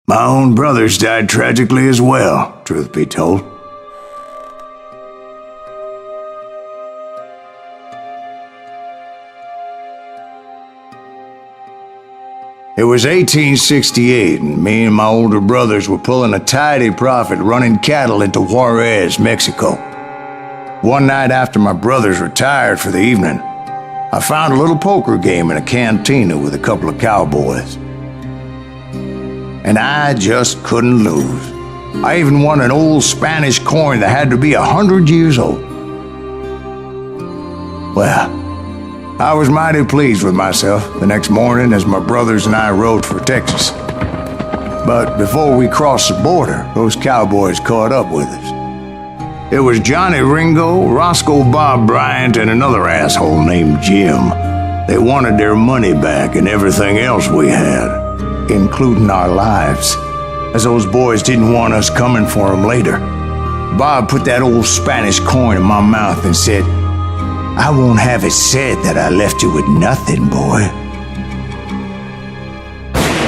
My own brothers died tragically as well, truth be told. It was 1868, and me and my older brothers were pulling a tidy profit running cattle into Juarez, Mexico. One night after my brothers retired for the evening, I found a little poker game in a cantina with a couple of cowboys. And I just couldn't lose. I even won an old Spanish coin that had to be 100 years old. Well, I was mighty pleased with myself the next morning as my brothers and I rode for Texas. But before we crossed the border, those cowboys caught up with us. It was Johnny Ringo, Roscoe Bob Bryant, and another asshole named Jim. They wanted their money back and everything else we had, including our lives, as those boys didn't want us coming for them later. Bob put that old Spanish coin in my mouth and said, "I won't have it said that I left you with nothing, boy."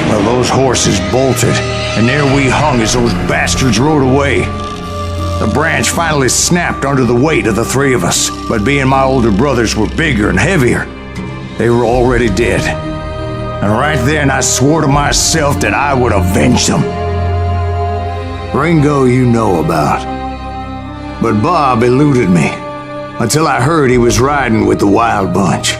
Well, those horses bolted, and there we hung as those bastards rode away. The branch finally snapped under the weight of the three of us, but being my older brothers were bigger and heavier, they were already dead. And right then I swore to myself that I would avenge them. Ringo you know about, but Bob eluded me until I heard he was riding with the Wild Bunch.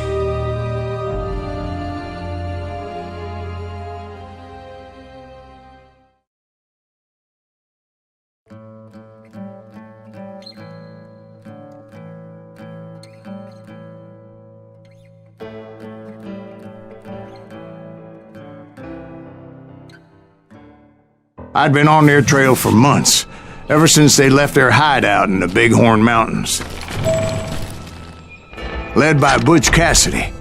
I'd been on their trail for months, ever since they left their hideout in the Bighorn Mountains. Led by Butch Cassidy,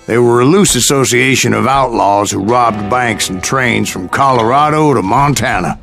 they were a loose association of outlaws who robbed banks and trains from Colorado to Montana.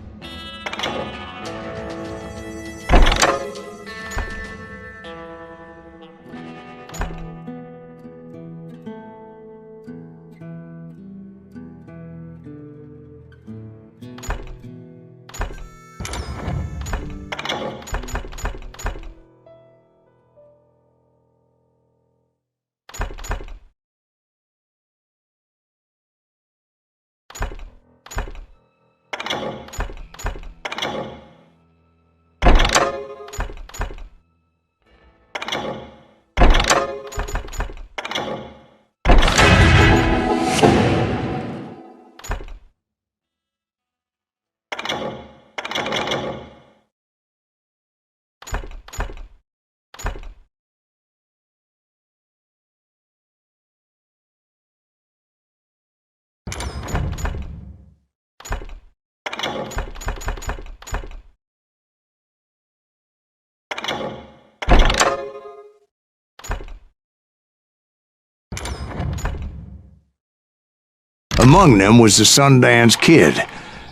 Among them was the Sundance Kid,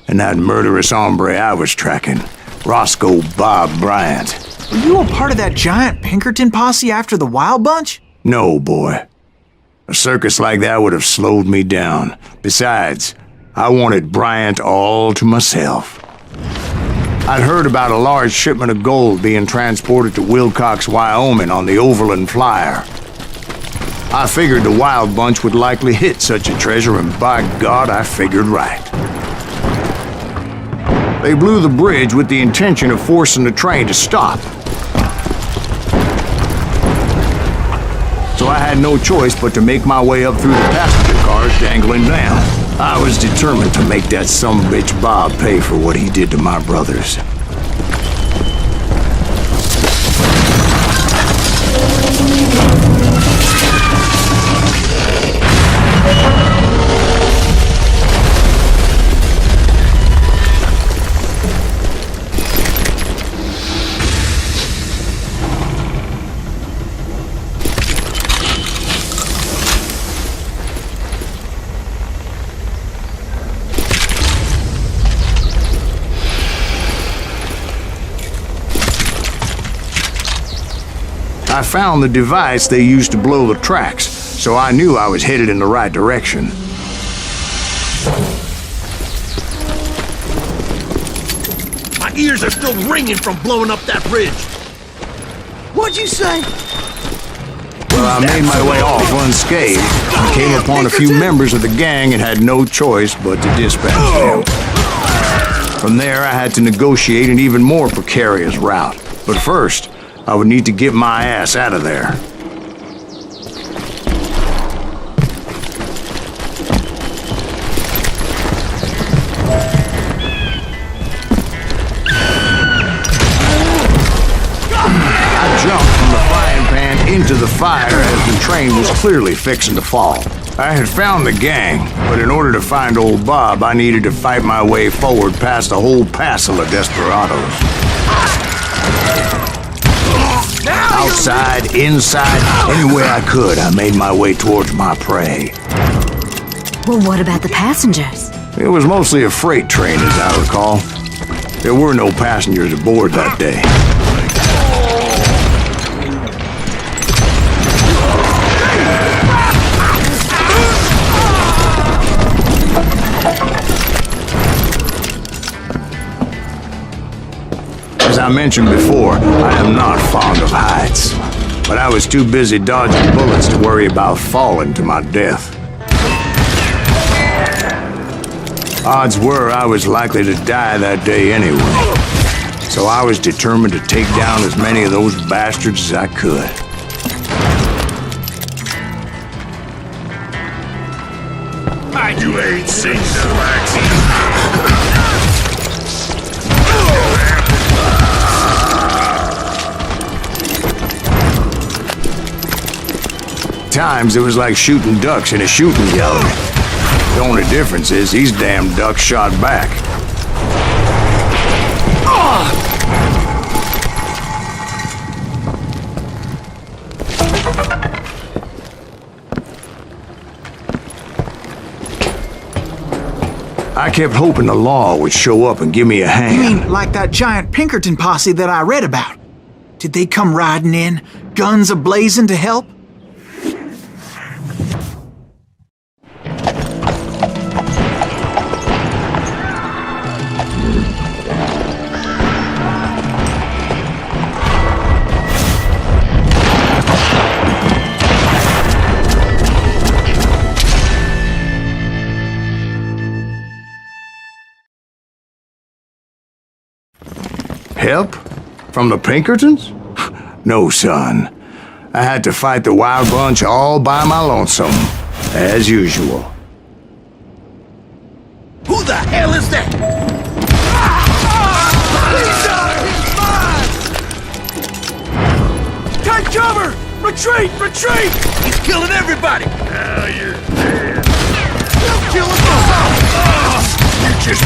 and that murderous hombre I was tracking, Roscoe Bob Bryant. Were you a part of that giant Pinkerton posse after the Wild Bunch? No, boy. A circus like that would have slowed me down. Besides, I wanted Bryant all to myself. I'd heard about a large shipment of gold being transported to Wilcox, Wyoming on the Overland Flyer. I figured the Wild Bunch would likely hit such a treasure, and by God, I figured right. They blew the bridge with the intention of forcing the train to stop. So I had no choice but to make my way up through the passenger cars dangling down. I was determined to make that sumbitch Bob pay for what he did to my brothers. I found the device they used to blow the tracks, so I knew I was headed in the right direction. My ears are still ringing from blowing up that bridge. What'd you say? Well, I made my way off unscathed and came upon a few members of the gang and had no choice but to dispatch them. From there, I had to negotiate an even more precarious route. But first, I would need to get my ass out of there. Into the fire as the train was clearly fixing to fall. I had found the gang, but in order to find old Bob, I needed to fight my way forward past a whole passel of desperados. Outside, inside, anywhere I could, I made my way towards my prey. Well, what about the passengers? It was mostly a freight train, as I recall. There were no passengers aboard that day. As I mentioned before, I am not fond of heights, but I was too busy dodging bullets to worry about falling to my death. Odds were I was likely to die that day anyway, so I was determined to take down as many of those bastards as I could. You ain't seen no action. Times it was like shooting ducks in a shooting gallery. The only difference is these damn ducks shot back. I kept hoping the law would show up and give me a hand. You mean like that giant Pinkerton posse that I read about? Did they come riding in, guns a-blazing to help? Help? From the Pinkertons? No, son. I had to fight the wild bunch all by my lonesome, as usual. Who the hell is that? Take cover! Retreat! Retreat! He's killing everybody! Now you're dead. He'll kill us all! You just...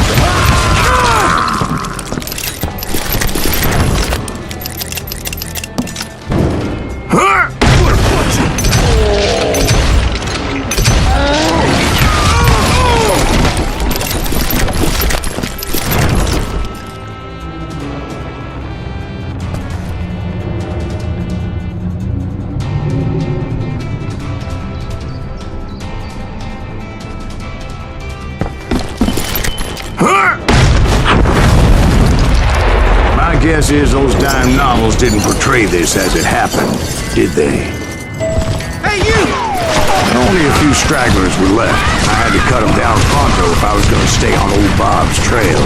Guess is those dime novels didn't portray this as it happened, did they? Hey, you! Only a few stragglers were left. I had to cut them down pronto if I was going to stay on old Bob's trail.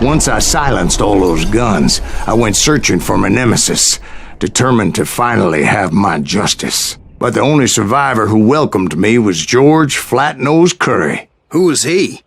Once I silenced all those guns, I went searching for my nemesis, determined to finally have my justice. But the only survivor who welcomed me was George Flat-Nosed Curry. Who was he?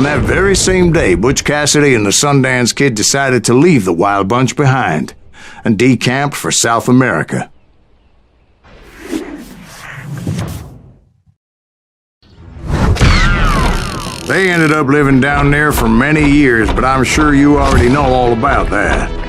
On that very same day, Butch Cassidy and the Sundance Kid decided to leave the Wild Bunch behind and decamped for South America. They ended up living down there for many years, but I'm sure you already know all about that.